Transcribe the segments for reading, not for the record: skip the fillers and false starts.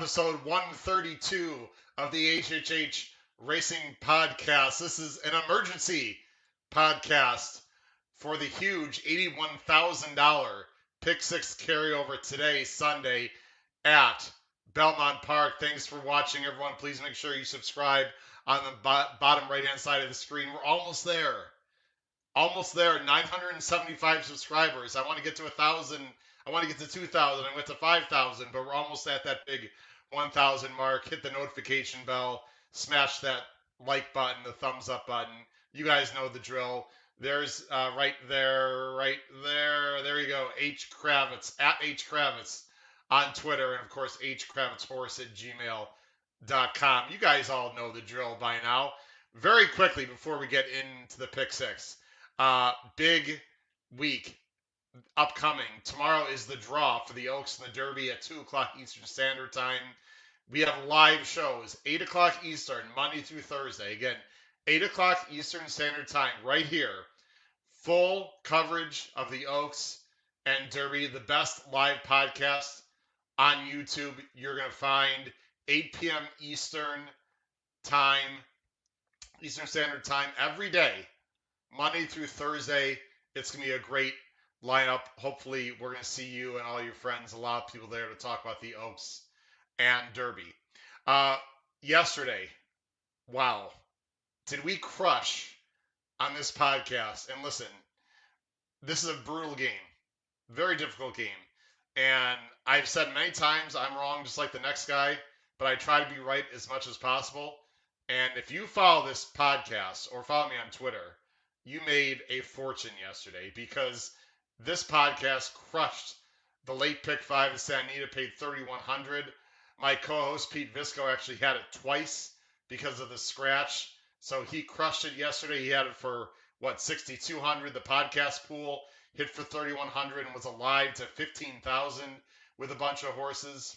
episode 132 of the HHH Racing Podcast. This is an emergency podcast for the huge $81,000 Pick 6 carryover today, Sunday, at Belmont Park. Thanks for watching, everyone. Please make sure you subscribe on the bottom right-hand side of the screen. We're almost there. Almost there. 975 subscribers. I want to get to 1,000. I want to get to 2,000. I went to 5,000, but we're almost at that big 1,000 mark. Hit the notification bell. Smash that like button, the thumbs up button. You guys know the drill. There's right there. There you go. H Kravitz, at H Kravitz on Twitter, and of course hkravitzhorse@gmail.com. You guys all know the drill by now. Very quickly before we get into the pick six, big week upcoming. Tomorrow is the draw for the Oaks and the Derby at 2 o'clock Eastern Standard Time. We have live shows, 8 o'clock Eastern, Monday through Thursday. Again, 8 o'clock Eastern Standard Time, right here. Full coverage of the Oaks and Derby, the best live podcast on YouTube. You're going to find 8 p.m. Eastern Standard Time, every day, Monday through Thursday. It's going to be a great lineup. Hopefully, we're going to see you and all your friends, a lot of people there to talk about the Oaks and Derby. Yesterday, wow, did we crush on this podcast? And listen, this is a brutal game, very difficult game. And I've said many times I'm wrong, just like the next guy, but I try to be right as much as possible. And if you follow this podcast or follow me on Twitter, you made a fortune yesterday, because this podcast crushed the late pick 5 in Santa Anita, paid $3,100. My co-host Pete Visco actually had it twice because of the scratch, so he crushed it yesterday. He had it for $6,200. The podcast pool hit for $3,100 and was alive to $15,000 with a bunch of horses.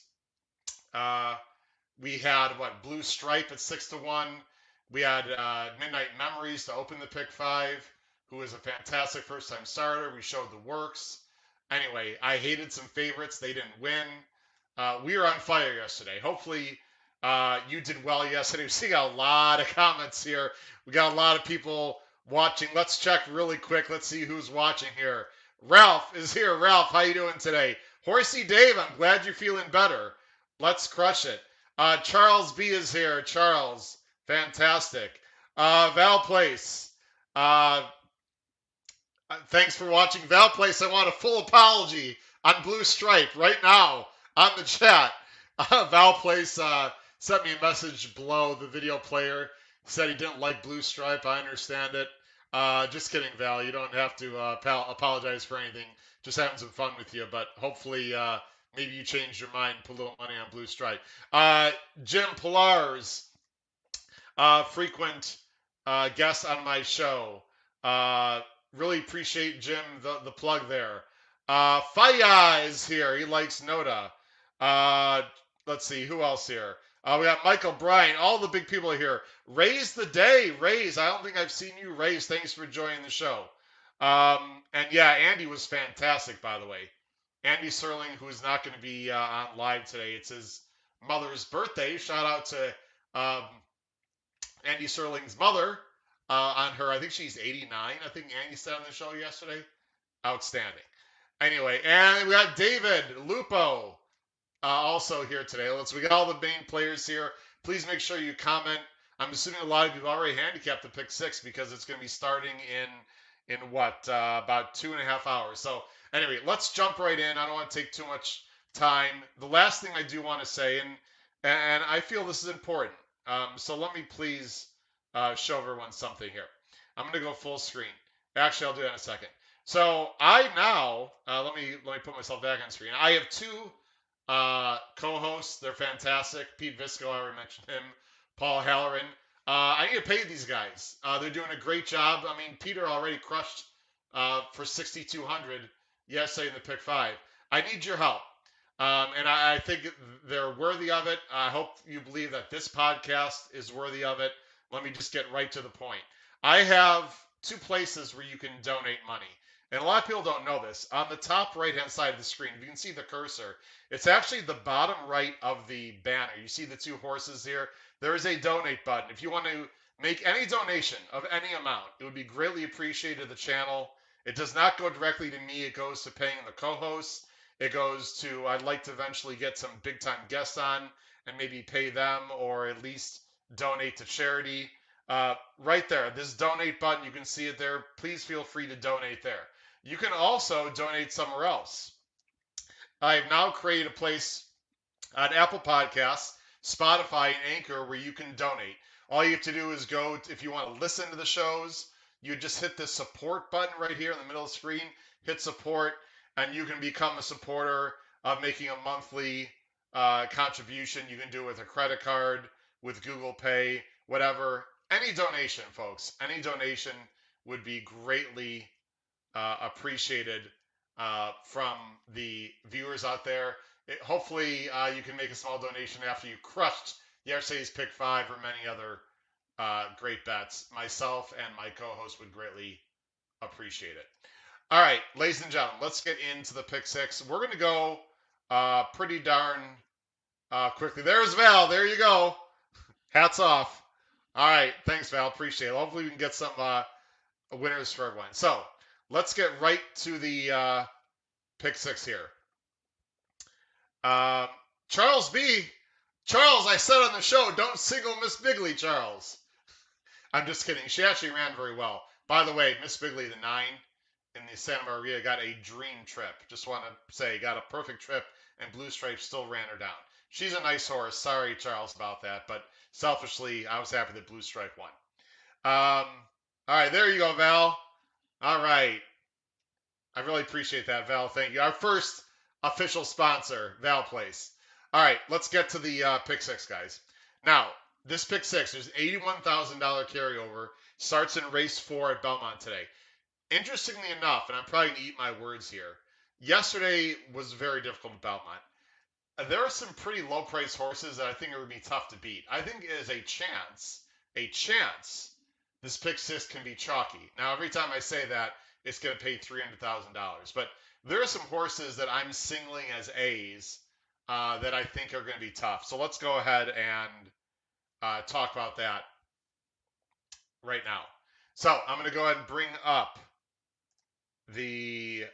We had Blue Stripe at 6-1. We had Midnight Memories to open the pick 5, who is a fantastic first-time starter. We showed the works. Anyway, I hated some favorites. They didn't win. We were on fire yesterday. Hopefully, you did well yesterday. We see a lot of comments here. We got a lot of people watching. Let's check really quick. Let's see who's watching here. Ralph is here. Ralph, how you doing today? Horsey Dave, I'm glad you're feeling better. Let's crush it. Charles B is here. Charles, fantastic. Val Place, thanks for watching. Val Place, I want a full apology on Blue Stripe right now on the chat. Val Place sent me a message below the video player. Said he didn't like Blue Stripe. I understand it. Just kidding, Val. You don't have to apologize for anything. Just having some fun with you. But hopefully, maybe you changed your mind, put a little money on Blue Stripe. Jim Pillar's frequent guest on my show. Really appreciate, Jim, the plug there. Faya is here. He likes Noda. Let's see, who else here? We got Michael Bryan. All the big people are here. Raise the day. Raise. I don't think I've seen you, Raise. Thanks for joining the show. And yeah, Andy was fantastic, by the way. Andy Serling, who is not going to be on live today. It's his mother's birthday. Shout out to Andy Serling's mother on her. I think she's 89. I think Andy said on the show yesterday. Outstanding. Anyway, and we got David Lupo also here today. We got all the main players here. Please make sure you comment. I'm assuming a lot of you have already handicapped the pick 6, because it's going to be starting in about 2.5 hours. So anyway, let's jump right in. I don't want to take too much time. The last thing I do want to say, and I feel this is important. So let me please show everyone something here. I'm going to go full screen. Actually, I'll do that in a second. So I now let me put myself back on screen. I have 2 co-hosts. They're fantastic. Pete Visco, I already mentioned him. Paul Halloran. I need to pay these guys. They're doing a great job. I mean, Peter already crushed for 6,200 yesterday in the pick 5. I need your help. And I think they're worthy of it. I hope you believe that this podcast is worthy of it. Let me just get right to the point. I have 2 places where you can donate money. And a lot of people don't know this. On the top right-hand side of the screen, if you can see the cursor, it's actually the bottom right of the banner. You see the two horses here? There is a donate button. If you want to make any donation of any amount, it would be greatly appreciated to the channel. It does not go directly to me. It goes to paying the co-hosts. It goes to, I'd like to eventually get some big-time guests on and maybe pay them or at least donate to charity. Right there, this donate button, you can see it there. Please feel free to donate there. You can also donate somewhere else. I've now created a place on Apple Podcasts, Spotify, and Anchor where you can donate. All you have to do is go, if you want to listen to the shows, you just hit the support button right here in the middle of the screen, hit support, and you can become a supporter of making a monthly contribution. You can do it with a credit card, with Google Pay, whatever. Any donation, folks, any donation would be greatly appreciated from the viewers out there. Hopefully, you can make a small donation after you crushed yesterday's Pick 5 or many other great bets. Myself and my co-host would greatly appreciate it. All right, ladies and gentlemen, let's get into the Pick 6. We're going to go pretty darn quickly. There's Val. There you go. Hats off. All right, thanks, Val. Appreciate it. Hopefully, we can get some winners for everyone. So, let's get right to the Pick 6 here. Charles B. Charles, I said on the show, don't single Miss Bigley, Charles. I'm just kidding. She actually ran very well. By the way, Miss Bigley, the 9 in the Santa Maria, got a dream trip. Just want to say, got a perfect trip, and Blue Stripes still ran her down. She's a nice horse. Sorry, Charles, about that. But selfishly, I was happy that Blue Stripe won. All right, there you go, Val. All right. I really appreciate that, Val. Thank you. Our first official sponsor, Val Place. All right, let's get to the Pick 6, guys. Now, this Pick 6, there's an $81,000 carryover. Starts in race 4 at Belmont today. Interestingly enough, and I'm probably going to eat my words here, yesterday was very difficult at Belmont. There are some pretty low-priced horses that I think are going to be tough to beat. I think it is a chance, this Pick 6 can be chalky. Now, every time I say that, it's going to pay $300,000. But there are some horses that I'm singling as A's that I think are going to be tough. So let's go ahead and talk about that right now. So I'm going to go ahead and bring up the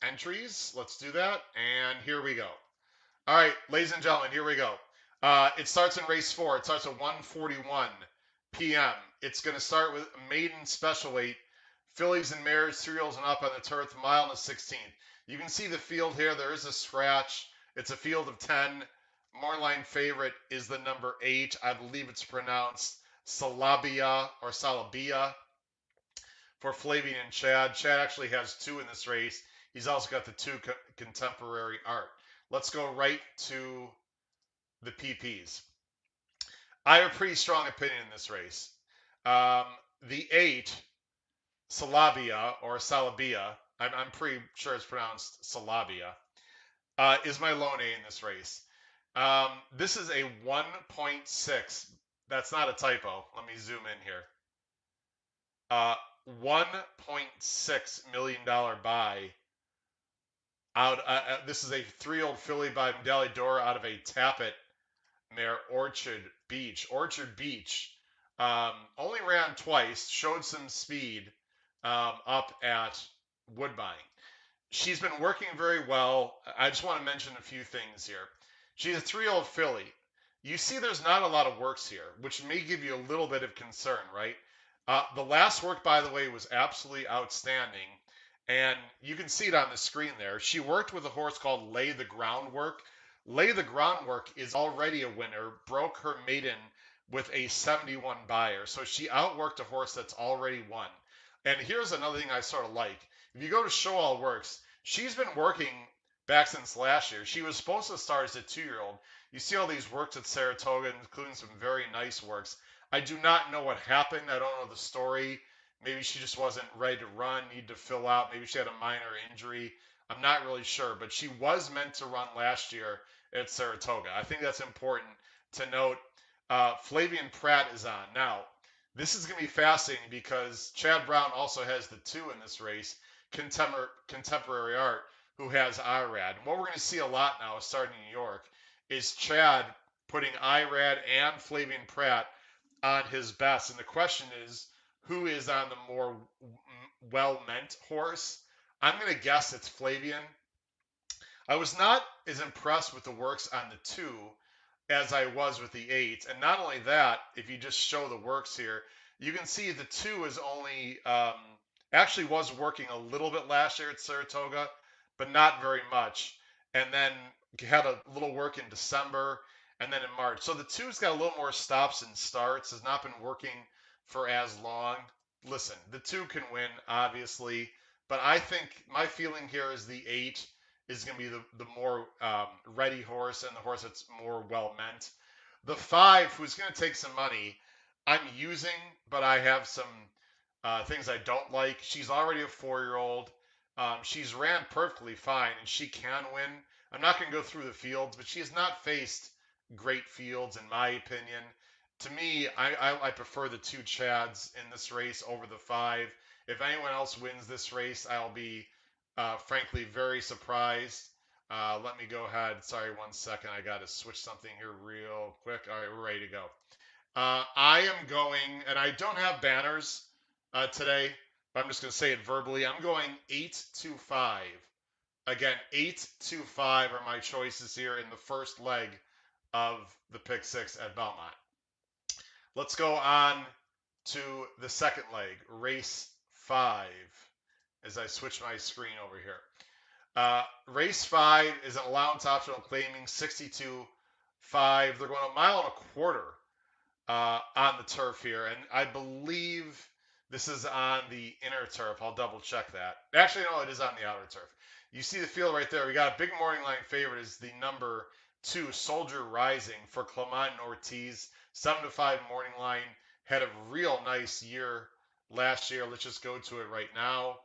entries. Let's do that. And here we go. All right, ladies and gentlemen, here we go. It starts in race 4. It starts at 1:41 p.m. It's going to start with maiden special weight. Fillies and mares, 3 years and up on the turf, mile and a 16th. You can see the field here. There is a scratch. It's a field of 10. Mornline favorite is the number 8. I believe it's pronounced Salabia or Salabia for Flavian and Chad. Chad actually has 2 in this race. He's also got the 2 contemporary art. Let's go right to the PPs. I have a pretty strong opinion in this race. The 8, Salabia or Salabia, I'm pretty sure it's pronounced Salabia, is my lone A in this race. This is a 1.6. That's not a typo. Let me zoom in here. $1.6 million buy. This is a 3-year-old filly by Medalliadora out of a Tappet mare, Orchard Beach. Orchard Beach only ran twice, showed some speed up at Woodbine. She's been working very well. I just want to mention a few things here. She's a 3-year-old filly. You see there's not a lot of works here, which may give you a little bit of concern, right? The last work, by the way, was absolutely outstanding. And you can see it on the screen there. She worked with a horse called Lay the Groundwork. Lay the Groundwork is already a winner, broke her maiden with a 71 buyer. So she outworked a horse that's already won. And here's another thing I sort of like. If you go to Show All Works, she's been working back since last year. She was supposed to start as a 2-year-old. You see all these works at Saratoga, including some very nice works. I do not know what happened. I don't know the story. Maybe she just wasn't ready to run, needed to fill out. Maybe she had a minor injury. I'm not really sure. But she was meant to run last year at Saratoga. I think that's important to note. Flavian Pratt is on. Now, This is going to be fascinating because Chad Brown also has the 2 in this race, Contemporary Art, who has IRAD. And what we're going to see a lot now, starting in New York, is Chad putting IRAD and Flavian Pratt on his best. And the question is, who is on the more well-meant horse? I'm going to guess it's Flavian. I was not as impressed with the works on the 2 as I was with the 8. And not only that, if you just show the works here, you can see the 2 is only actually was working a little bit last year at Saratoga, but not very much. And then had a little work in December and then in March. So the 2's got a little more stops and starts, has not been working for as long. Listen, the 2 can win, obviously, but I think my feeling here is the 8 is going to be the more ready horse and the horse that's more well meant. The 5, who's going to take some money, I'm using, but I have some things I don't like. She's already a 4-year-old. She's ran perfectly fine, and she can win. I'm not going to go through the fields, but she has not faced great fields, in my opinion. To me, I prefer the 2 Chads in this race over the 5. If anyone else wins this race, I'll be frankly very surprised. Let me go ahead. Sorry, 1 second. I got to switch something here real quick. All right, we're ready to go. I am going, and I don't have banners today, but I'm just going to say it verbally. I'm going 8-5. Again, 8-5 are my choices here in the first leg of the pick 6 at Belmont. Let's go on to the second leg, race 5, as I switch my screen over here. Race 5 is an allowance optional claiming 62.5. They're going a mile and a quarter on the turf here, and I believe this is on the inner turf. I'll double check that. Actually, no, it is on the outer turf. You see the field right there. We got a big morning line favorite is the number 2 Soldier Rising for Clement and Ortiz. 7-5 morning line. Had a real nice year last year. Let's just go to it right now.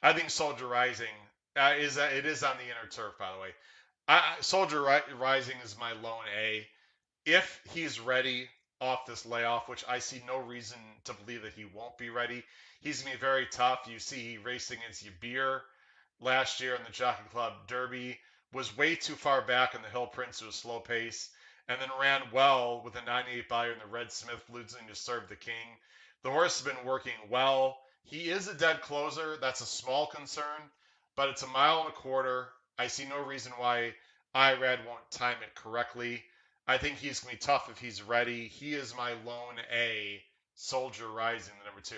I think Soldier Rising it is on the inner turf, by the way. Soldier Rising is my lone A. If he's ready off this layoff, which I see no reason to believe that he won't be ready, he's going to be very tough. You see, he raced against Yabir last year in the Jockey Club Derby, was way too far back in the Hill Prince to a slow pace, and then ran well with a 98 buyer in the Red Smith, losing to Serve the King. The horse has been working well. He is a dead closer. That's a small concern, but it's a mile and a quarter. I see no reason why IRAD won't time it correctly. I think he's going to be tough if he's ready. He is my lone A, Soldier Rising, the number 2.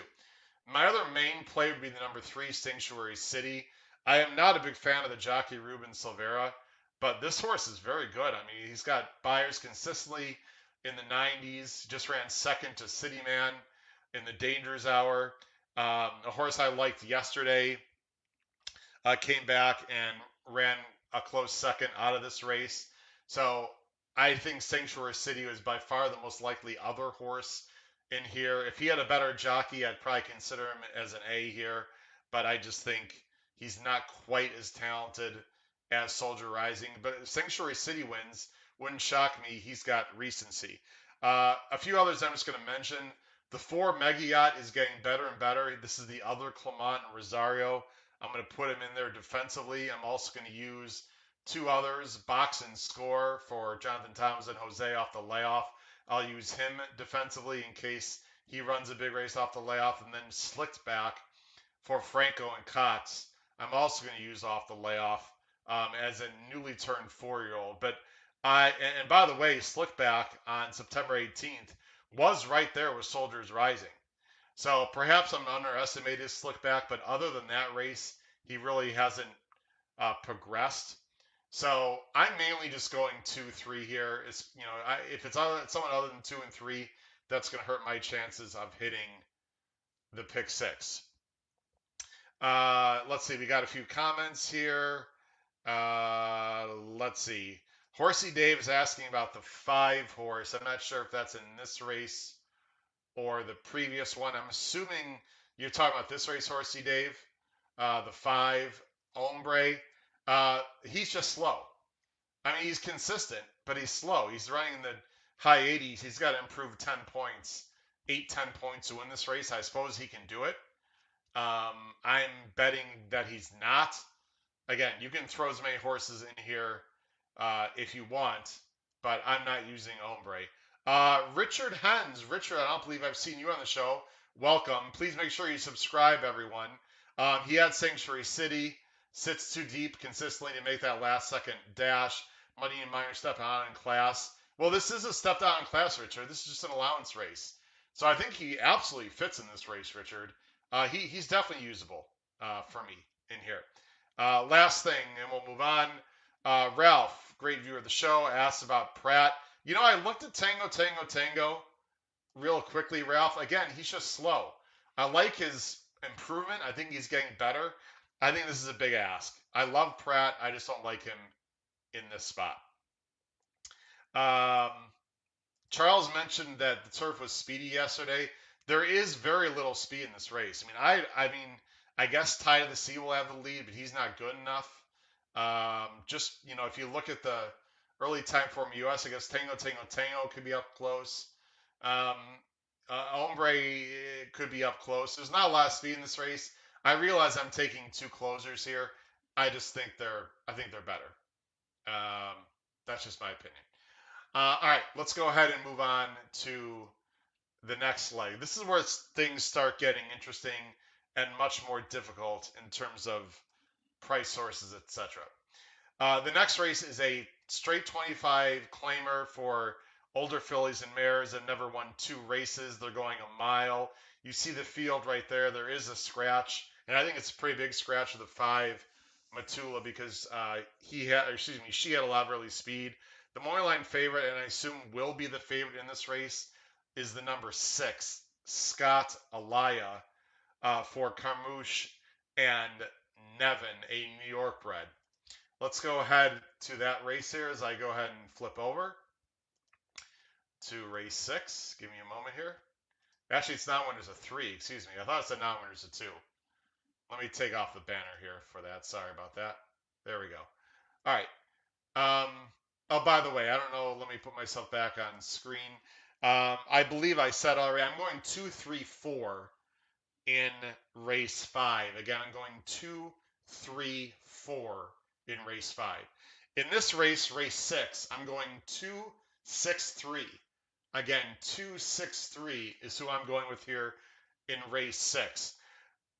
My other main play would be the number 3, Sanctuary City. I am not a big fan of the jockey Ruben Silvera, but this horse is very good. I mean, he's got buyers consistently in the 90s. Just ran second to City Man in the Dangers Hour. A horse I liked yesterday came back and ran a close second out of this race. So I think Sanctuary City was by far the most likely other horse in here. If he had a better jockey, I'd probably consider him as an A here, but I just think he's not quite as talented as Soldier Rising. But if Sanctuary City wins, wouldn't shock me. He's got recency. A few others I'm just going to mention. The 4 Mega Yacht is getting better and better. This is the other Clement and Rosario. I'm going to put him in there defensively. I'm also going to use 2 others, Box and Score for Jonathan Thomas and Jose off the layoff. I'll use him defensively in case he runs a big race off the layoff, and then Slicked Back for Franco and Cox. I'm also going to use off the layoff as a newly turned 4-year-old. But and by the way, Slickback on September 18th was right there with Soldiers Rising. So perhaps I'm underestimating Slickback, but other than that race, he really hasn't progressed. So I'm mainly just going 2-3 here. It's if it's someone other than 2 and 3, that's going to hurt my chances of hitting the pick 6. Let's see. We got a few comments here. Let's see. Horsey Dave is asking about the 5 horse. I'm not sure if that's in this race or the previous one. I'm assuming you're talking about this race, Horsey Dave. The 5 Ombre. He's just slow. I mean, he's consistent, but he's slow. He's running in the high 80s. He's got to improve 10 points 8-10 points to win this race. I suppose he can do it. I'm betting that he's not. Again, you can throw as many horses in here if you want, but I'm not using Ombre. Richard Hens. Richard, I don't believe I've seen you on the show. Welcome. Please make sure you subscribe, everyone. He had Sanctuary City, sits too deep consistently to make that last second dash. Money and Minor step on in class. Well, this is a step down in class, Richard. This is just an allowance race. So I think he absolutely fits in this race, Richard. He's definitely usable for me in here. Last thing, and we'll move on. Ralph, great viewer of the show, asked about Pratt. You know, I looked at Tango real quickly, Ralph. Again, he's just slow. I like his improvement. I think he's getting better. I think this is a big ask. I love Pratt. I just don't like him in this spot. Um, Charles mentioned that the turf was speedy yesterday. There is very little speed in this race. I guess Tide of the Sea will have the lead, but he's not good enough. Just if you look at the early time form US, I guess Tango could be up close. Um, Ombre could be up close. There's not a lot of speed in this race. I realize I'm taking two closers here. I just think they're better. Um, that's just my opinion. All right, let's go ahead and move on to the next leg. This is where things start getting interesting and much more difficult in terms of price sources, etc. The next race is a straight 25 claimer for older fillies and mares that never won two races. They're going a mile. You see the field right there. There is a scratch, and I think it's a pretty big scratch of the 5 Matula because she had a lot of early speed. The money line favorite, and I assume will be the favorite in this race, is the number 6, Scott Alaya, for Carmouche and Nevin, a New York bred. Let's go ahead to that race here as I go ahead and flip over to race 6. Give me a moment here. Actually, it's not when there's a 3. Excuse me. I thought it said not when there's a 2. Let me take off the banner here for that. Sorry about that. There we go. All right. Oh, by the way, I don't know. Let me put myself back on screen. I believe I said already. I'm going 2, 3, 4 in race 5. Again, I'm going 2, 3, 4 in race 5. In this race, race 6, I'm going 2, 6, 3. Again, 2, 6, 3 is who I'm going with here in race 6.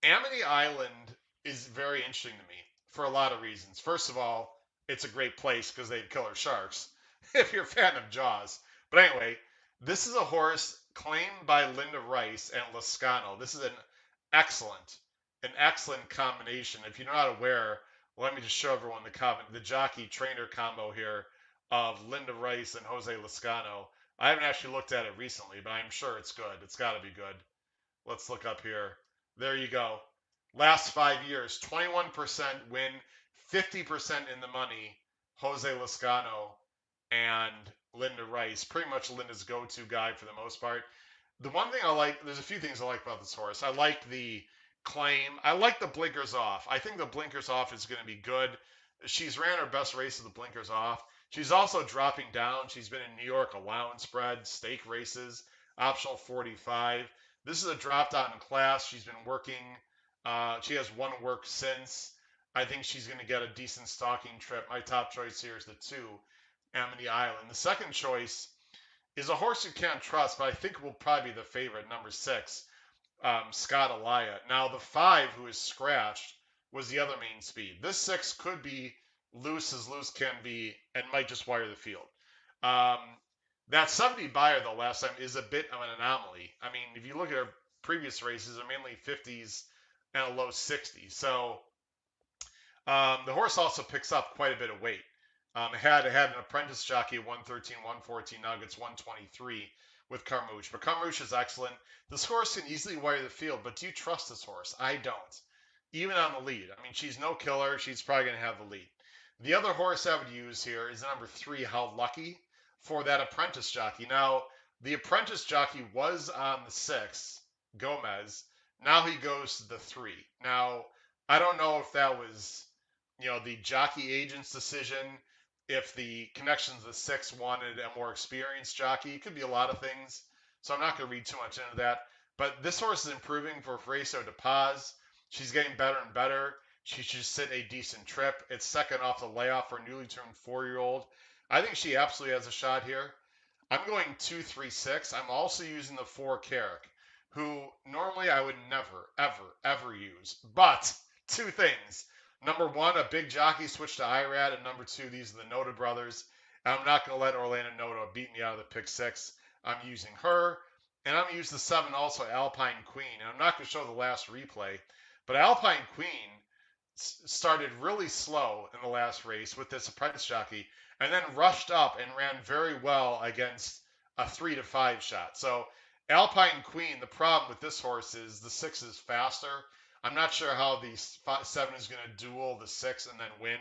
Amity Island is very interesting to me for a lot of reasons. First of all, it's a great place because they have killer sharks if you're a fan of Jaws. But anyway, this is a horse claimed by Linda Rice and Lascano. This is an excellent combination. If you're not aware, let me just show everyone the jockey trainer combo here of Linda Rice and Jose Lascano. I haven't actually looked at it recently, but I'm sure it's good. It's got to be good. Let's look up here. There you go. Last 5 years, 21% win, 50% in the money. Jose Lascano and Linda Rice, pretty much Linda's go-to guy for the most part. The one thing I like, there's a few things I like about this horse. I like the claim. I like the blinkers off. I think the blinkers off is going to be good. She's ran her best race with the blinkers off. She's also dropping down. She's been in New York allowance spread, stake races, optional 45. This is a drop down in class. She's been working. She has one work since. I think she's going to get a decent stalking trip. My top choice here is the 2, Amity Island. The second choice is a horse you can't trust, but I think will probably be the favorite, number 6, Scott Alaya. Now, the 5, who is scratched, was the other main speed. This 6 could be loose as loose can be and might just wire the field. That 70 buyer, though, last time is a bit of an anomaly. I mean, if you look at her previous races, they're mainly 50s and a low 60s. So the horse also picks up quite a bit of weight. It had an apprentice jockey at 113, 114. Now it gets 123 with Carmouche. But Carmouche is excellent. This horse can easily wire the field, but do you trust this horse? I don't. Even on the lead. I mean, she's no killer. She's probably going to have the lead. The other horse I would use here is number 3, How Lucky, for that apprentice jockey. Now, the apprentice jockey was on the 6, Gomez. Now he goes to the 3. Now, I don't know if that was, the jockey agent's decision, if the connections of the 6 wanted a more experienced jockey. It could be a lot of things. so I'm not going to read too much into that. But this horse is improving for Fraso de Paz. She's getting better and better. She should sit a decent trip. It's second off the layoff for a newly turned 4-year-old. I think she absolutely has a shot here. I'm going 2-3-6. I'm also using the 4 Carrick, who normally I would never, ever, ever use. But two things. Number one, a big jockey switch to Irad, and number two, these are the Noda brothers. I'm not going to let Orlando Noda beat me out of the pick 6. I'm using her, and I'm going to use the 7 also, Alpine Queen. And I'm not going to show the last replay, but Alpine Queen started really slow in the last race with this apprentice jockey and then rushed up and ran very well against a 3-5 shot. So Alpine Queen, the problem with this horse is the 6 is faster. I'm not sure how the 7 is going to duel the 6 and then win,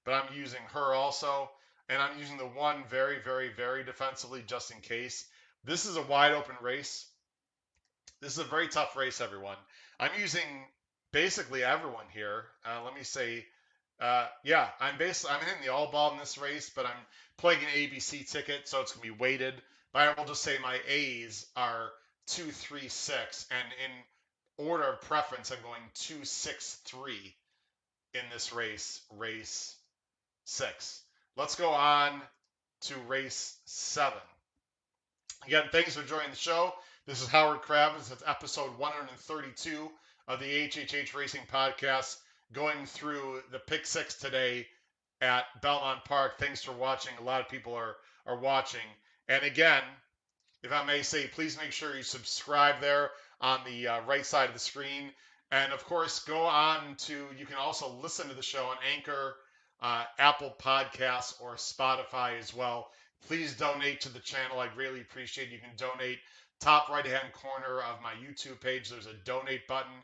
but I'm using her also. And I'm using the 1 very, very, very defensively just in case. This is a wide open race. This is a very tough race, everyone. I'm using basically everyone here. Let me say, yeah, I'm hitting the all ball in this race, but I'm playing an ABC ticket, so it's gonna be weighted. But I will just say my A's are 2-3-6, and in order of preference, I'm going 2-6-3 in this race, race 6. Let's go on to race 7. Again, thanks for joining the show. This is Howard Kravitz. It's episode 132 of the HHH Racing Podcast, going through the pick 6 today at Belmont Park. Thanks for watching. A lot of people are watching. And again, if I may say, please make sure you subscribe there on the right side of the screen. And of course, go on to, you can also listen to the show on Anchor, Apple Podcasts, or Spotify as well. Please donate to the channel. I greatly appreciate it. You can donate top right hand corner of my YouTube page. There's a donate button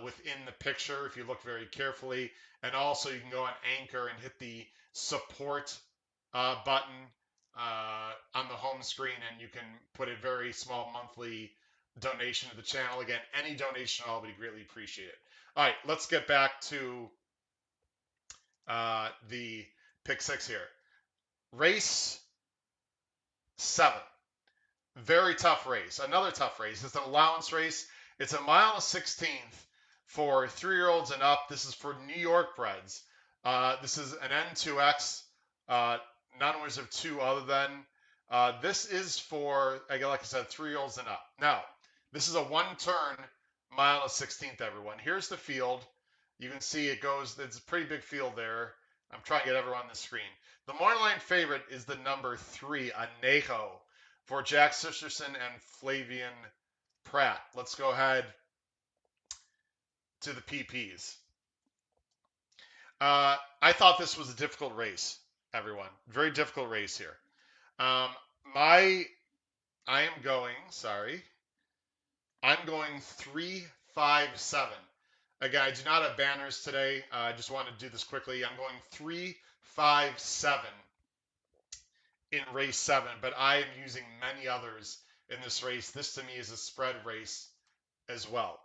within the picture if you look very carefully. And also you can go on Anchor and hit the support button on the home screen, and you can put a very small monthly donation to the channel. Again, any donation at all would be greatly appreciated. All right, let's get back to the pick 6 here. Race 7. Very tough race. Another tough race. It's an allowance race. It's a mile and 16th for 3-year-olds and up. This is for New York breds. This is an N2X. Non-winners of 2 other than. This is for, like I said, 3-year-olds and up. Now, this is a 1-turn mile and 16th, everyone. Here's the field. You can see it goes, it's a pretty big field there. I'm trying to get everyone on the screen. The morning line favorite is the number 3, Anejo, for Jack Sisterson and Flavian Pratt. Let's go ahead to the PPs. I thought this was a difficult race, everyone. Very difficult race here. I'm going 3-5-7. Again, I do not have banners today. I just want to do this quickly. I'm going 3-5-7 in race 7, but I am using many others in this race. This to me is a spread race as well.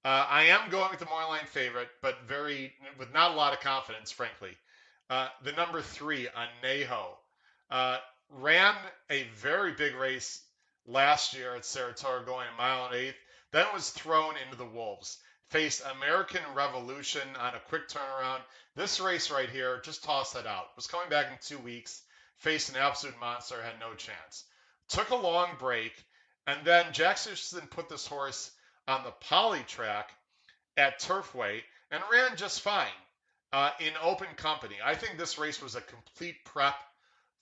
I am going with the morning line favorite, but with not a lot of confidence, frankly. The number 3, Anejo, ran a very big race last year at Saratoga, going a mile and 1/8. Then was thrown into the Wolves. Faced American Revolution on a quick turnaround. This race right here, just tossed that out. Was coming back in 2 weeks. Faced an absolute monster, had no chance. Took a long break, and then Jack Sisterson put this horse on the poly track at Turfway and ran just fine in open company. I think this race was a complete prep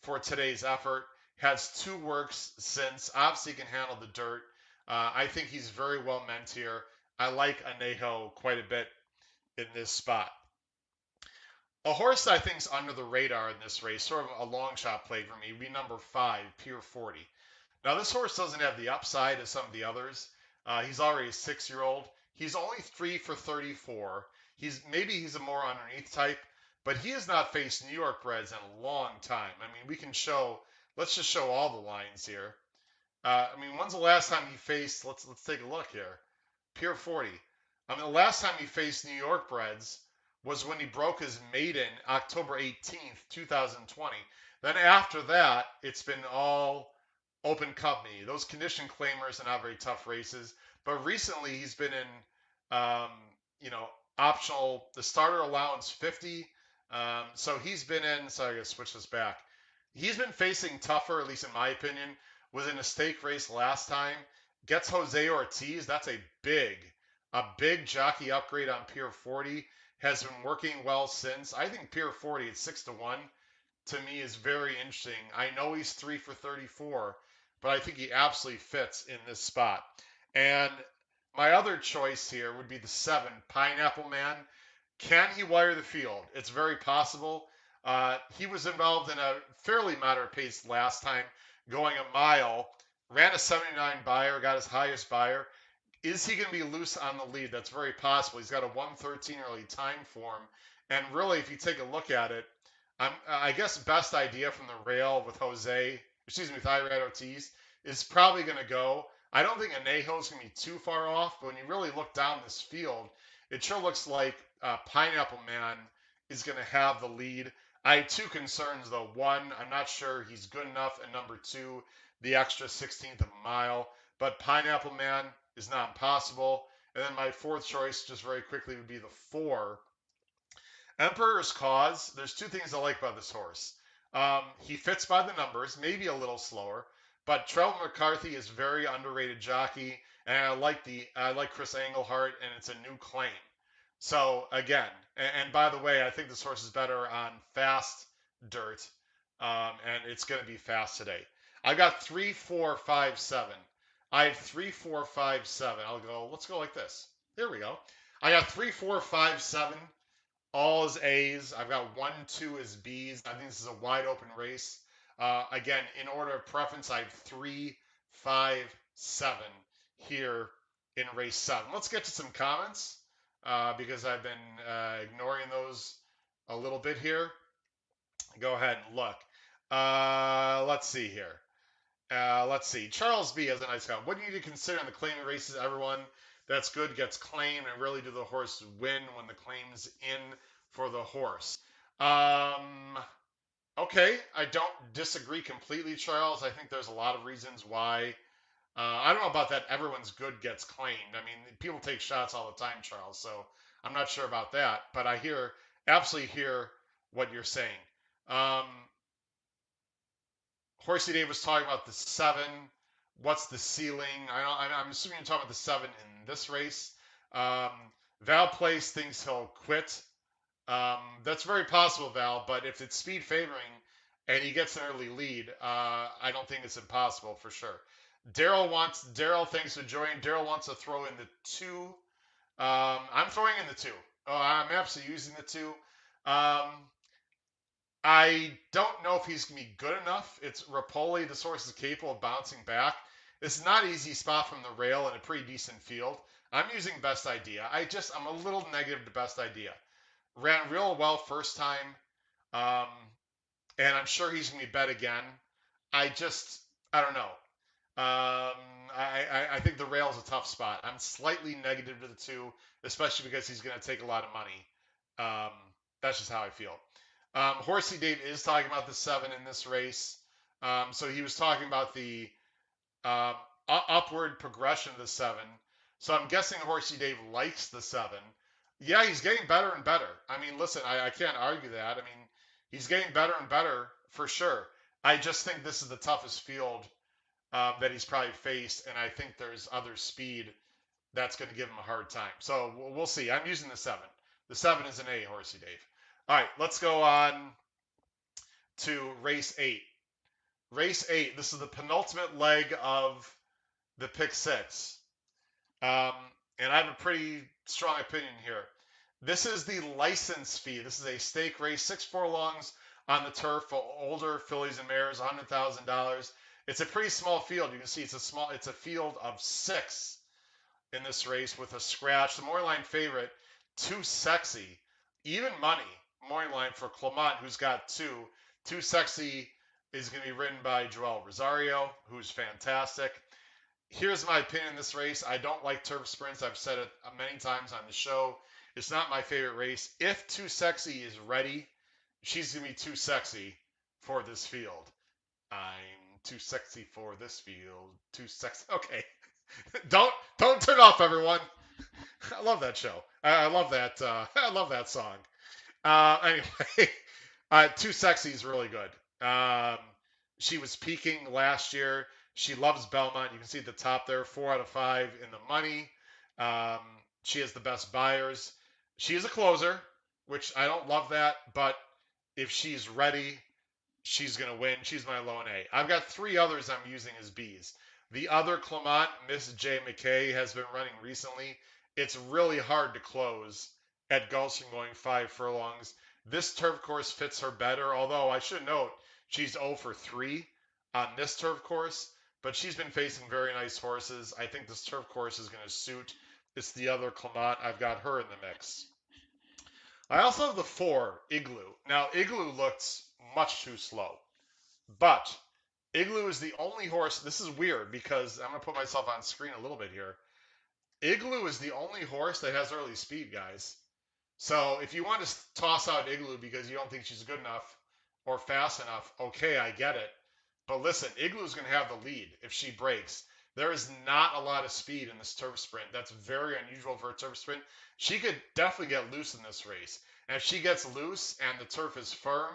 for today's effort. Has 2 works since. Obviously can handle the dirt. I think he's very well meant here. I like Anejo quite a bit in this spot. A horse that I think is under the radar in this race, sort of a long shot play for me, would be number 5, Pure 40. Now, this horse doesn't have the upside as some of the others. He's already a 6-year-old. He's only 3 for 34. Maybe he's a more underneath type, but he has not faced New York breds in a long time. I mean, let's just show all the lines here. When's the last time he faced, let's take a look here. Pure 40. The last time he faced New York breds was when he broke his maiden October 18th, 2020. Then after that, it's been all Open Company. Those condition claimers are not very tough races, but recently he's been in, you know, optional, the starter allowance 50. So he's been in, so I gotta switch this back. He's been facing tougher, at least in my opinion, was in a stake race last time. Gets Jose Ortiz. That's a big jockey upgrade on Pier 40. Has been working well since. I think Pier 40 at 6-1 to me is very interesting. I know he's 3 for 34, but I think he absolutely fits in this spot. And my other choice here would be the 7, Pineapple Man. Can he wire the field? It's very possible. He was involved in a fairly moderate pace last time, going a mile, ran a 79 buyer, got his highest buyer. Is he going to be loose on the lead? That's very possible. He's got a 113 early time form. And really, if you take a look at it, I guess best idea from the rail with with Irad Ortiz is probably going to go. I don't think Anejo is going to be too far off, but when you really look down this field, it sure looks like Pineapple Man is going to have the lead. I have two concerns though. One, I'm not sure he's good enough, and number two, the extra 16th of a mile. But Pineapple Man is not impossible. And then my fourth choice, just very quickly, would be the 4, Emperor's Cause. There's two things I like about this horse. He fits by the numbers, maybe a little slower, but Trevor McCarthy is very underrated jockey, and I like Chris Englehart, and it's a new claim. So again, and by the way, I think this horse is better on fast dirt, and it's going to be fast today. I've got 3, 4, 5, 7. I have 3, 4, 5, 7. I'll go. Let's go like this. There we go. I got 3, 4, 5, 7 all is A's. I've got 1, 2 as B's. I think this is a wide open race. Again, in order of preference, I have 3, 5, 7 here in race 7. Let's get to some comments because I've been ignoring those a little bit here. Go ahead and look. Let's see here. Let's see. Charles B has a nice comment. What do you need to consider in the claiming races? Everyone that's good gets claimed, and really do the horse win when the claim's in for the horse? Okay, I don't disagree completely, Charles. I think there's a lot of reasons why. I don't know about that. Everyone's good gets claimed. I mean, people take shots all the time, Charles. So I'm not sure about that, but I absolutely hear what you're saying. Um, Horsey Dave was talking about the 7. What's the ceiling? I'm assuming you're talking about the 7 in this race. Um, Val Place thinks he'll quit. That's very possible, Val, but if it's speed favoring and he gets an early lead, I don't think it's impossible for sure. Daryl thanks for joining. Daryl wants to throw in the 2. I'm throwing in the 2. Oh, I'm absolutely using the 2. I don't know if he's going to be good enough. It's Rapoli. This horse is capable of bouncing back. It's not an easy spot from the rail in a pretty decent field. I'm using best idea. I'm a little negative to best idea. Ran real well first time, um, and I'm sure he's going to be bet again. I don't know. I think the rail is a tough spot. I'm slightly negative to the 2, especially because he's going to take a lot of money. That's just how I feel. Horsey Dave is talking about the 7 in this race. So he was talking about the um, upward progression of the 7. So I'm guessing Horsey Dave likes the 7. Yeah, he's getting better and better. I mean, listen, I can't argue that. I mean, he's getting better and better for sure. I just think this is the toughest field that he's probably faced, and I think there's other speed that's going to give him a hard time. So we'll see. I'm using the 7. The 7 is an A, Horsey Dave. All right, let's go on to race 8. Race 8, this is the penultimate leg of the pick 6. And I have a pretty strong opinion here. This is the license fee. This is a stake race, 6 furlongs on the turf for older fillies and mares, $100,000. It's a pretty small field. You can see it's a field of 6 in this race with a scratch. The morning line favorite, Too Sexy, even money. Morning line for Clement, who's got 2. Too Sexy is going to be ridden by Joel Rosario, who's fantastic. Here's my opinion in this race. I don't like turf sprints. I've said it many times on the show. It's not my favorite race. If Too Sexy is ready, she's going to be too sexy for this field. I'm too sexy for this field. Too sexy. Okay, don't turn off, everyone. I love that show. I love that. I love that song. Anyway, Too Sexy is really good. She was peaking last year. She loves Belmont. You can see at the top there, 4 out of 5 in the money. Um, she has the best buyers. She is a closer, which I don't love that, but if she's ready, she's going to win. She's my lone A. I've got 3 others I'm using as Bs. The other Clement, Miss J. McKay, has been running recently. It's really hard to close at Gulfstream going 5 furlongs. This turf course fits her better, although I should note she's 0 for 3 on this turf course, but she's been facing very nice horses. I think this turf course is going to suit. It's the other Clement. I've got her in the mix. I also have the 4, Igloo. Now, Igloo looks much too slow. But Igloo is the only horse. This is weird because I'm going to put myself on screen a little bit here. Igloo is the only horse that has early speed, guys. So if you want to toss out Igloo because you don't think she's good enough or fast enough, okay, I get it. But listen, Igloo's going to have the lead if she breaks. There is not a lot of speed in this turf sprint. That's very unusual for a turf sprint. She could definitely get loose in this race. And if she gets loose and the turf is firm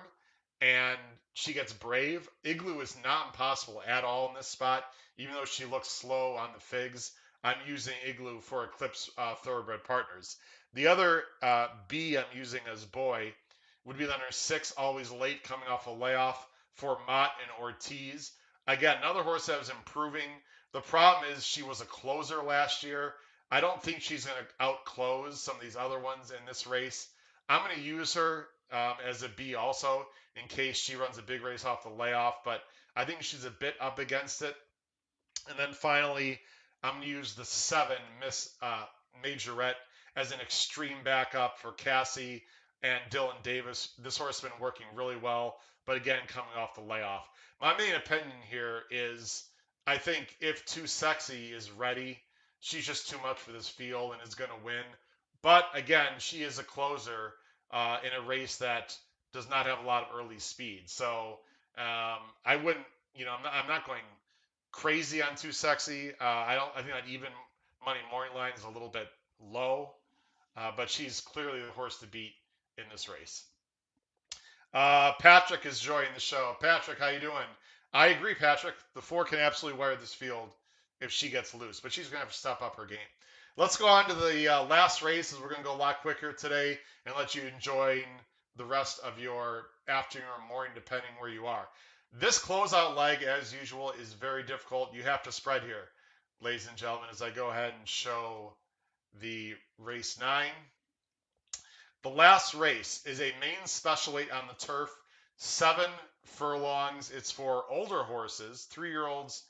and she gets brave, Igloo is not impossible at all in this spot, even though she looks slow on the figs. I'm using Igloo for Eclipse Thoroughbred Partners. The other B I'm using as boy would be the number 6, Always Late, coming off a layoff for Mott and Ortiz. Again, another horse that was improving. The problem is she was a closer last year. I don't think she's going to outclose some of these other ones in this race. I'm going to use her as a B also in case she runs a big race off the layoff, but I think she's a bit up against it. And then finally, I'm going to use the 7, Miss Majorette, as an extreme backup for Cassie and Dylan Davis. This horse has been working really well, but again, coming off the layoff. My main opinion here is I think if Too Sexy is ready, she's just too much for this field and is going to win. But again, she is a closer in a race that does not have a lot of early speed. So I wouldn't, I'm not going crazy on Too Sexy. I don't. I think that even money morning line is a little bit low, but she's clearly the horse to beat in this race. Patrick is joining the show. Patrick, how you doing? I agree, Patrick. The 4 can absolutely wire this field if she gets loose, but she's going to have to step up her game. Let's go on to the last race, as we're going to go a lot quicker today and let you enjoy the rest of your afternoon or morning, depending where you are. This closeout leg, as usual, is very difficult. You have to spread here, ladies and gentlemen, as I go ahead and show the race 9. The last race is a main special weight on the turf, 7 furlongs. It's for older horses, 3-year-olds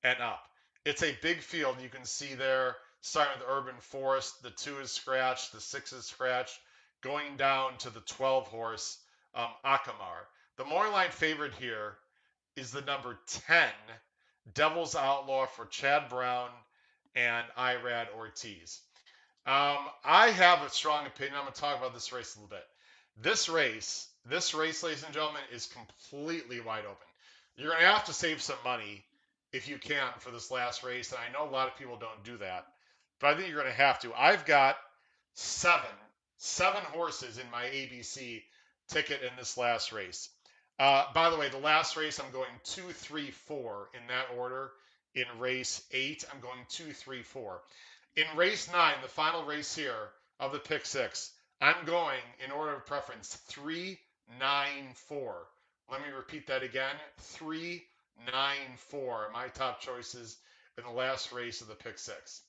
and up. It's a big field. You can see there, starting with Urban Forest, the 2 is scratched, the 6 is scratched, going down to the 12 horse, Akamar. The morning line favorite here is the number 10, Devil's Outlaw, for Chad Brown and Irad Ortiz. I have a strong opinion. I'm going to talk about this race a little bit. This race, ladies and gentlemen, is completely wide open. You're going to have to save some money if you can for this last race, and I know a lot of people don't do that, but I think you're going to have to. I've got seven horses in my ABC ticket in this last race. By the way, the last race I'm going 2, 3, 4 in that order. In race 8, I'm going 2, 3, 4. In race 9, the final race here of the pick 6, I'm going in order of preference 3, 9, 4. Let me repeat that again. 3, 9, 4. My top choices in the last race of the pick 6.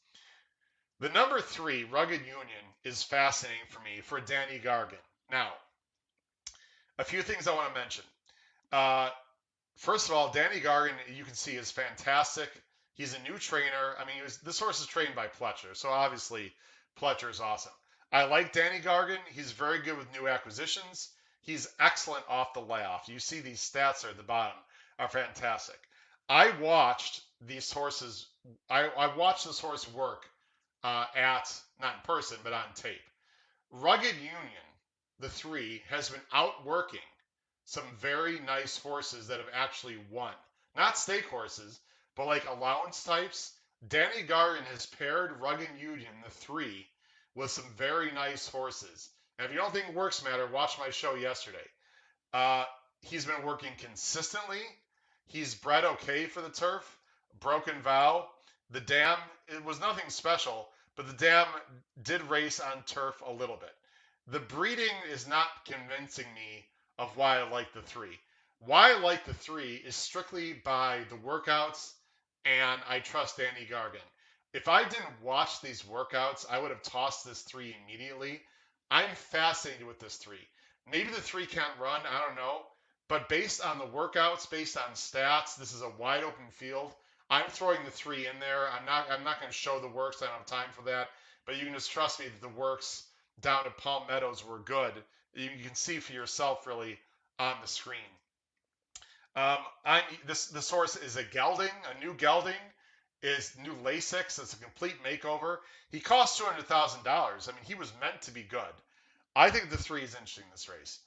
The number 3, Rugged Union, is fascinating for me for Danny Gargan. Now, a few things I want to mention. First of all, Danny Gargan, you can see, is fantastic. He's a new trainer. I mean, this horse is trained by Pletcher, so obviously Pletcher is awesome. I like Danny Gargan. He's very good with new acquisitions. He's excellent off the layoff. You see these stats there at the bottom are fantastic. I watched these horses. I watched this horse work not in person, but on tape. Rugged Union, the 3, has been outworking some very nice horses that have actually won. not stake horses, but like allowance types. Danny Gargan has paired Rugged Union, the three, with some very nice horses. And if you don't think works matter, watch my show yesterday. Uh, he's been working consistently. He's bred okay for the turf. Broken Vow. The Dam, it was nothing special, but the Dam did race on turf a little bit. The breeding is not convincing me of why I like the three. Why I like the three is strictly by the workouts, and I trust Danny Gargan. If I didn't watch these workouts, I would have tossed this three immediately. I'm fascinated with this three. Maybe the three can't run, I don't know. But based on the workouts, based on stats, this is a wide open field. I'm throwing the three in there. I'm not going to show the works. I don't have time for that. But you can just trust me that the works down at Palm Meadows were good. You can see for yourself really on the screen. This horse is a gelding, a new gelding, is new Lasix. It's a complete makeover. He cost $200,000. I mean, he was meant to be good. I think the three is interesting in this race.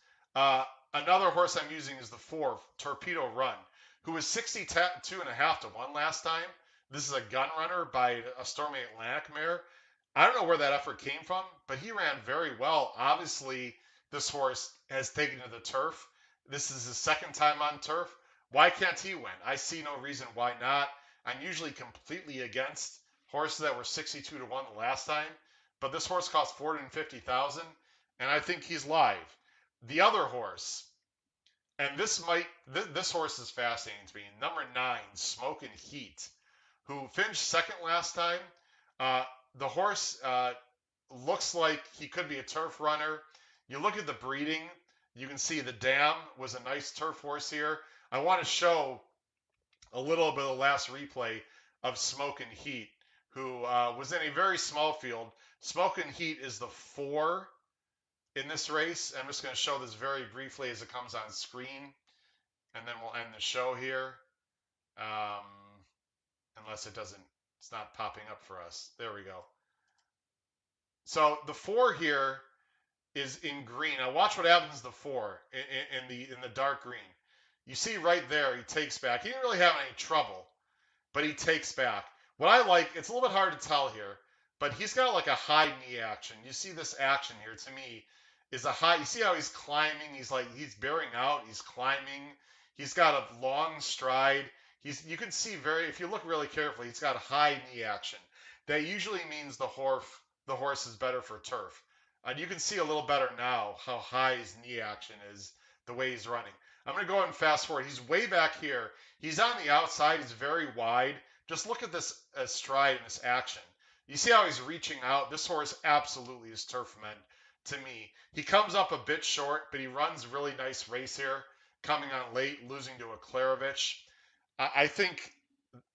Another horse I'm using is the four, Torpedo Run, who was 62.5 to 1 last time. This is a gun runner by a Stormy Atlantic mare. I don't know where that effort came from, but he ran very well. Obviously, this horse has taken to the turf. This is his second time on turf. Why can't he win? I see no reason why not. I'm usually completely against horses that were 62 to 1 the last time, but this horse cost 450,000, and I think he's live. The other horse, and this horse is fascinating to me. Number 9, Smokin' Heat, who finished second last time. Uh, the horse looks like he could be a turf runner. You look at the breeding, you can see the Dam was a nice turf horse here. I want to show a little bit of the last replay of Smokin' Heat, who was in a very small field. Smokin' Heat is the 4 in this race. I'm just going to show this very briefly as it comes on screen, and then we'll end the show here. Um, unless it's not popping up for us. There we go. So the 4 here is in green. Now watch what happens to the 4 in the dark green. You see right there, he takes back. He didn't really have any trouble, but he takes back. What I like, it's a little bit hard to tell here, but he's got like a high knee action. You see this action here to me is a high. You see how he's climbing? He's bearing out. He's climbing. He's got a long stride. You can see if you look really carefully, he's got a high knee action. That usually means the horse is better for turf. And you can see a little better now how high his knee action is, the way he's running. I'm going to go ahead and fast forward. He's way back here. He's on the outside. He's very wide. Just look at this stride and this action. You see how he's reaching out? This horse absolutely is turf meant to me. He comes up a bit short, but he runs a really nice race here, coming on late, losing to a Klarovich. I think,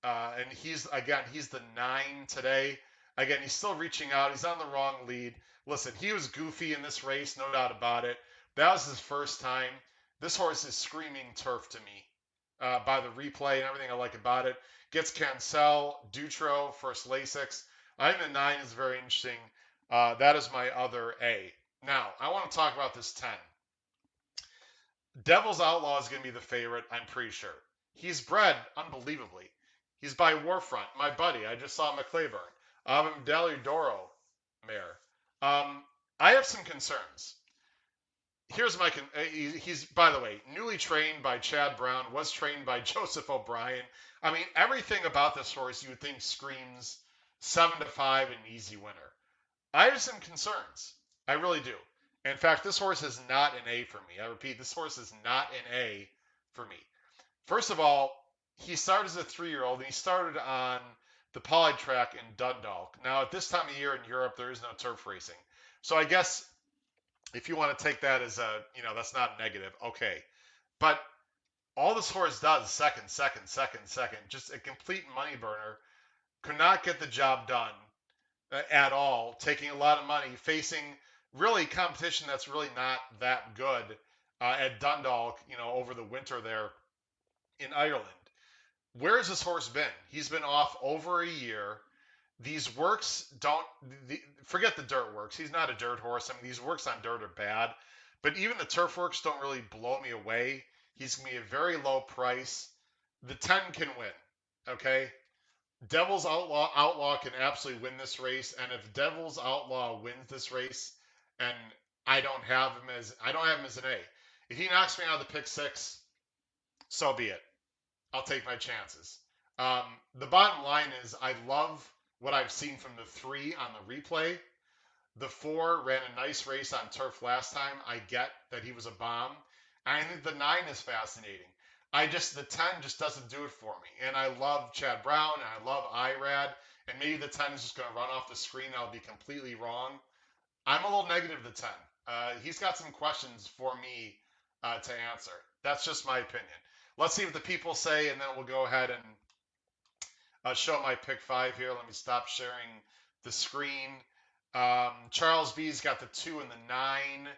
and he's the 9 today. Again, he's still reaching out. He's on the wrong lead. Listen, he was goofy in this race, no doubt about it. That was his first time. This horse is screaming turf to me by the replay and everything I like about it. Gets Cancel, Dutro, first Lasix. I think the 9 is very interesting. That is my other A. Now, I want to talk about this 10. Devil's Outlaw is going to be the favorite, I'm pretty sure. He's bred unbelievably. He's by Warfront, my buddy. I just saw him at Claiborne. Doro mare. I have some concerns. Here's my he's, by the way, newly trained by Chad Brown, was trained by Joseph O'Brien. I mean, everything about this horse you would think screams 7-5 an easy winner. I have some concerns. I really do. In fact, this horse is not an A for me. I repeat, this horse is not an A for me. First of all, he started as a 3-year-old, and he started on the poly track in Dundalk. Now, at this time of year in Europe, there is no turf racing. So I guess if you want to take that as that's not negative, okay. But all this horse does, second, just a complete money burner. Could not get the job done at all, taking a lot of money, facing really competition that's really not that good at Dundalk, over the winter there in Ireland. Where has this horse been? He's been off over a year. These works forget the dirt works. He's not a dirt horse. I mean, these works on dirt are bad, but even the turf works don't really blow me away. He's going to be a very low price. The 10 can win. Okay? Devil's Outlaw can absolutely win this race, and if Devil's Outlaw wins this race, and I don't have him as an A. If he knocks me out of the pick six, so be it. I'll take my chances. The bottom line is I love what I've seen from the 3 on the replay. The 4 ran a nice race on turf last time. I get that he was a bomb. And I think the 9 is fascinating. The 10 just doesn't do it for me. And I love Chad Brown and I love Irad. And maybe the 10 is just going to run off the screen. I'll be completely wrong. I'm a little negative the 10. He's got some questions for me to answer. That's just my opinion. Let's see what the people say, and then we'll go ahead and show my pick 5 here. Let me stop sharing the screen. Charles B's got the 2 and the 9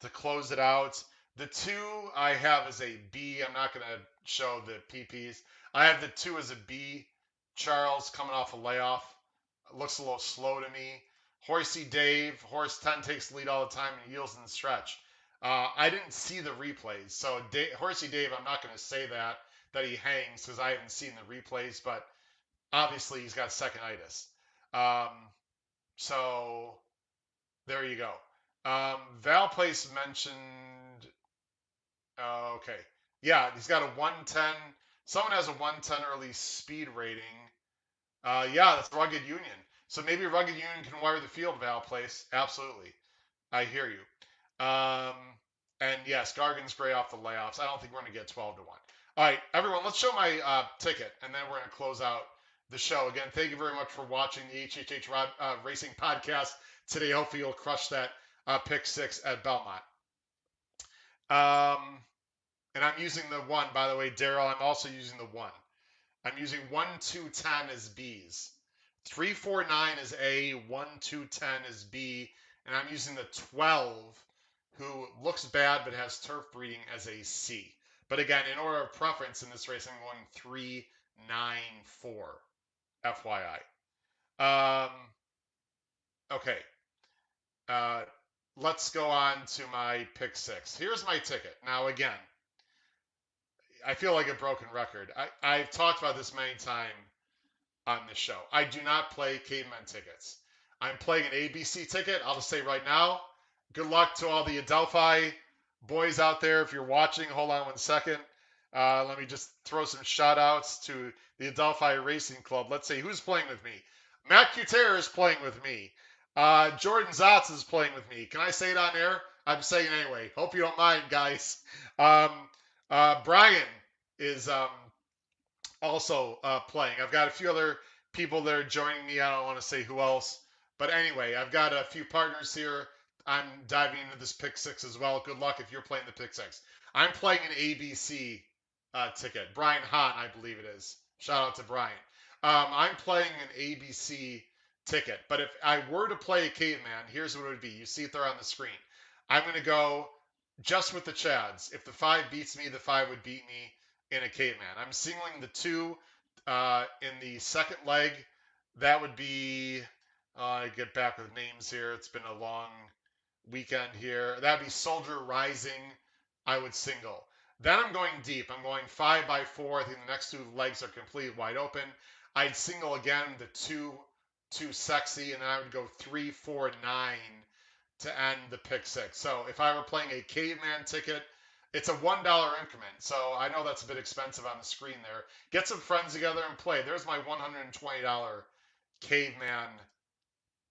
to close it out. The 2 I have as a B. I'm not going to show the PPs. I have the 2 as a B. Charles coming off a layoff. Looks a little slow to me. Horsey Dave. Horse 10 takes the lead all the time and yields in the stretch. I didn't see the replays. So Horsey Dave, I'm not going to say that he hangs because I haven't seen the replays. But obviously he's got second-itis. So there you go. Val Place mentioned. Okay. Yeah, he's got a 110. Someone has a 110 early speed rating. Yeah, that's Rugged Union. So maybe Rugged Union can wire the field, Val Place. Absolutely. I hear you. And yes, Gargan's Gray off the layoffs. I don't think we're going to get 12 to 1. All right, everyone, let's show my ticket, and then we're going to close out the show. Again, thank you very much for watching the HHH Racing Podcast today. Hopefully you'll crush that pick 6 at Belmont. And I'm using the 1, by the way, Daryl. I'm also using the 1. I'm using 1, 2, 10 as B's. 3, 4, 9 is A. 1, 2, 10 is B. And I'm using the 12, who looks bad but has turf breeding, as a C. But again, in order of preference in this race, I'm going 3, 9, 4. FYI. Okay. Let's go on to my pick 6. Here's my ticket. Now, again, I feel like a broken record. I've talked about this many times on this show. I do not play caveman tickets. I'm playing an ABC ticket. I'll just say right now, good luck to all the Adelphi boys out there. If you're watching, hold on 1 second. Let me just throw some shout outs to the Adelphi Racing Club. Let's see who's playing with me. Matt Cuter is playing with me. Jordan Zotz is playing with me. Can I say it on air? I'm saying it anyway. Hope you don't mind, guys. Brian is also playing. I've got a few other people that are joining me. I don't want to say who else. But anyway, I've got a few partners here. I'm diving into this pick 6 as well. Good luck if you're playing the pick 6. I'm playing an ABC ticket. Brian Hahn, I believe it is. Shout out to Brian. I'm playing an ABC ticket. But if I were to play a caveman, here's what it would be. You see it there on the screen. I'm going to go just with the Chads. If the 5 beats me, the 5 would beat me in a caveman. I'm singling the 2 in the second leg. That would be, I get back with names here. It's been a long weekend here. That would be Soldier Rising. I would single. Then I'm going deep. I'm going 5 by 4. I think the next 2 legs are completely wide open. I'd single again the 2, too sexy, and then I would go 3, 4, 9 to end the pick 6. So if I were playing a caveman ticket, it's a $1 increment. So I know that's a bit expensive on the screen there. Get some friends together and play. There's my $120 caveman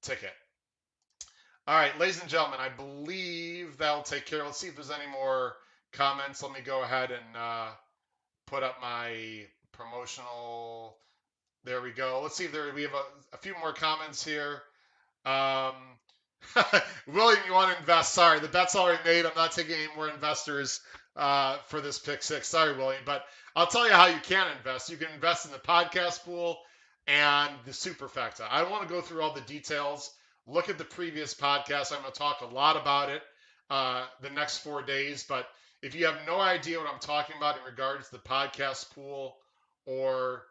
ticket. All right, ladies and gentlemen, I believe that'll take care. Let's see if there's any more comments. Let me go ahead and put up my promotional. There we go. Let's see if we have a few more comments here. William, you want to invest? Sorry, the bet's already made. I'm not taking any more investors for this pick 6. Sorry, William, but I'll tell you how you can invest. You can invest in the podcast pool and the superfecta. I don't want to go through all the details. Look at the previous podcast. I'm going to talk a lot about it the next 4 days. But if you have no idea what I'm talking about in regards to the podcast pool or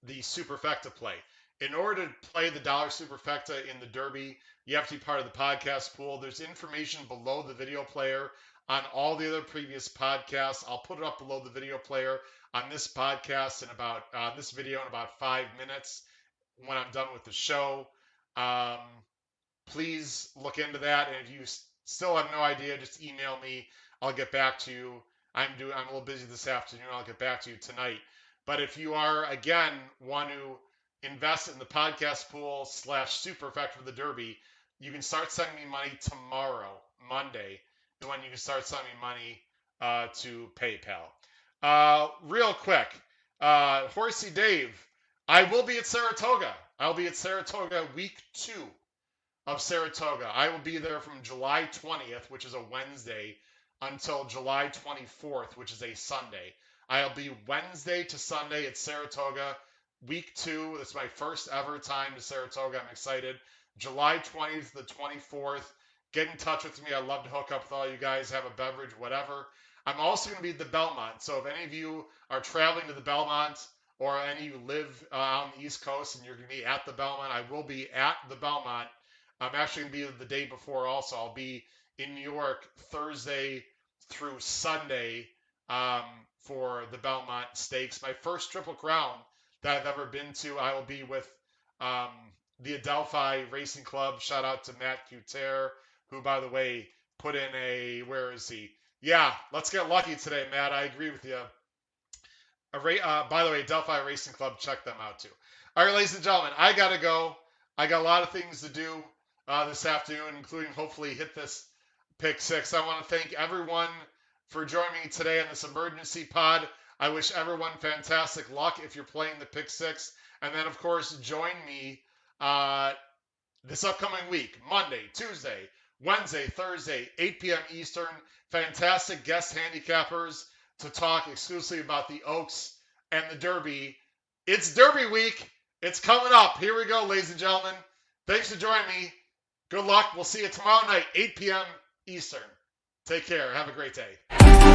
the superfecta play, in order to play the dollar superfecta in the Derby, you have to be part of the podcast pool. There's information below the video player on all the other previous podcasts. I'll put it up below the video player on this podcast in about this video in about 5 minutes when I'm done with the show. Um, Please look into that. And if you still have no idea, just email me. I'll get back to you. I'm a little busy this afternoon. I'll get back to you tonight. But if you are again want to invest in the podcast pool / super effective for the Derby, you can start sending me money tomorrow, Monday, is when you can start sending me money to PayPal. Real quick, Horsey Dave, I will be at Saratoga. I'll be at Saratoga week 2 of Saratoga. I will be there from July 20th, which is a Wednesday, until July 24th, which is a Sunday. I'll be Wednesday to Sunday at Saratoga, week 2. It's my first ever time to Saratoga. I'm excited. July 20th to the 24th. Get in touch with me. I'd love to hook up with all you guys, have a beverage, whatever. I'm also going to be at the Belmont. So if any of you are traveling to the Belmont, or any of you live on the East Coast and you're going to be at the Belmont, I will be at the Belmont. I'm actually going to be the day before also. I'll be in New York Thursday through Sunday for the Belmont Stakes. My first Triple Crown that I've ever been to. I will be with the Adelphi Racing Club. Shout out to Matt Cuter, who, by the way, put in a, where is he? Yeah, let's get lucky today, Matt. I agree with you. By the way, Adelphi Racing Club, check them out too. All right, ladies and gentlemen, I got to go. I got a lot of things to do this afternoon, including hopefully hit this pick 6. I want to thank everyone for joining me today on this emergency pod. I wish everyone fantastic luck if you're playing the pick 6. And then, of course, join me this upcoming week, Monday, Tuesday, Wednesday, Thursday, 8 p.m. Eastern. Fantastic guest handicappers to talk exclusively about the Oaks and the Derby. It's Derby week. It's coming up. Here we go, ladies and gentlemen. Thanks for joining me. Good luck. We'll see you tomorrow night, 8 p.m. Eastern. Take care. Have a great day.